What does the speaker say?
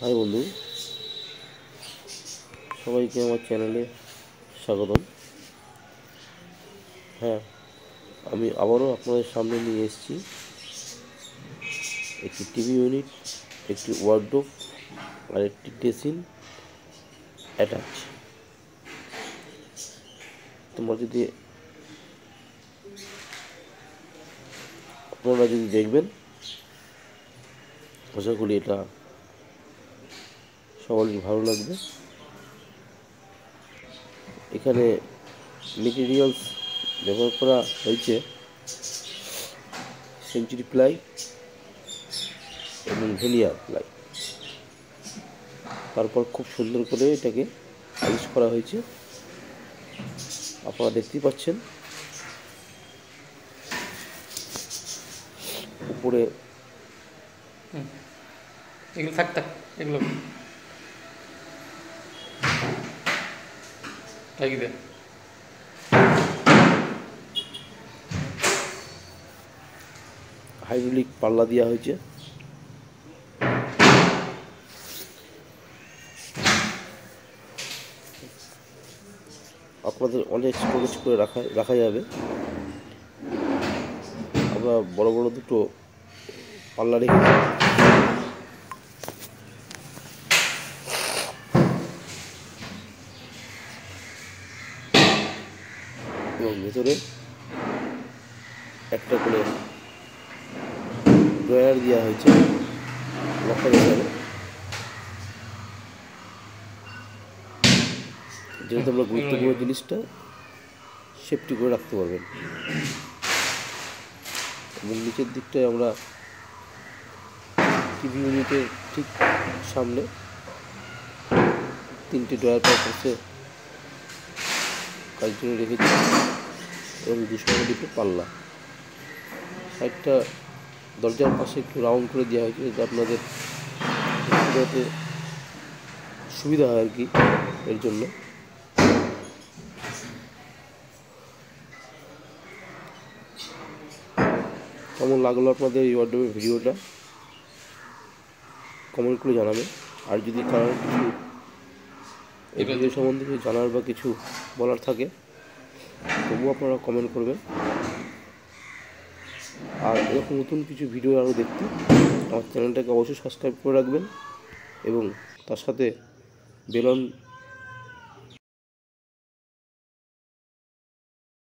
High বন্ধু, সবাইকে আমার চ্যানেলে স্বাগতম। হ্যাঁ, আমি আবারও আপনাদের সামনে নিয়ে এসেছি একটি টিভি ইউনিট, একটি ওয়ার্ডরোব আর একটি ড্রেসিং অ্যাটাচ। আপনারা যদি দেখবেন, আশা করি এটা সবারই ভালো লাগবে। এখানে মেটেরিয়ালস ব্যবহার করা হয়েছে সেঞ্চুরি প্লাই এবং ভেলিয়ার প্লাই। তারপর খুব সুন্দর করে এটাকে পালিশ করা হয়েছে, আপনারা দেখতেই পাচ্ছেন। উপরে এগুলো থাক এগুলো লাগিয়ে দেন। হাইড্রোলিক পাল্লা দেওয়া হয়েছে। আপনাদের অনেক স্টোরেজ করে রাখা যাবে। আমরা বড় বড় দুটো পাল্লা রেখেছি এবং ভেতরে একটা করে ড্রয়ার দেওয়া হয়েছে লকার হিসাবে, যেহেতু আমরা গুরুত্বপূর্ণ জিনিসটা সেফটি করে রাখতে পারবেন। এবং নিচের দিকটায় আমরা টিভি ইউনিটের ঠিক সামনে তিনটি ড্রয়ার পাশে কাজ জন্য রেখেছি এবং 200 দুটো পাল্লা। সাইডটা দরজার পাশে একটু রাউন্ড করে দেওয়া হয়েছে, যাতে আপনাদের যাতে সুবিধা হয় আর কি। এর জন্য কেমন লাগলো আপনাদের এই ওয়ার্ডরোবের ভিডিওটা কমেন্ট করে জানাবেন। আর যদি কারোর কিছু এই ভিডিও সম্বন্ধে কিছু জানার বা কিছু বলার থাকে তবুও আপনারা কমেন্ট করবেন। আর এরকম নতুন কিছু ভিডিও আরও দেখতে আমার চ্যানেলটাকে অবশ্যই সাবস্ক্রাইব করে রাখবেন এবং তার সাথে বেল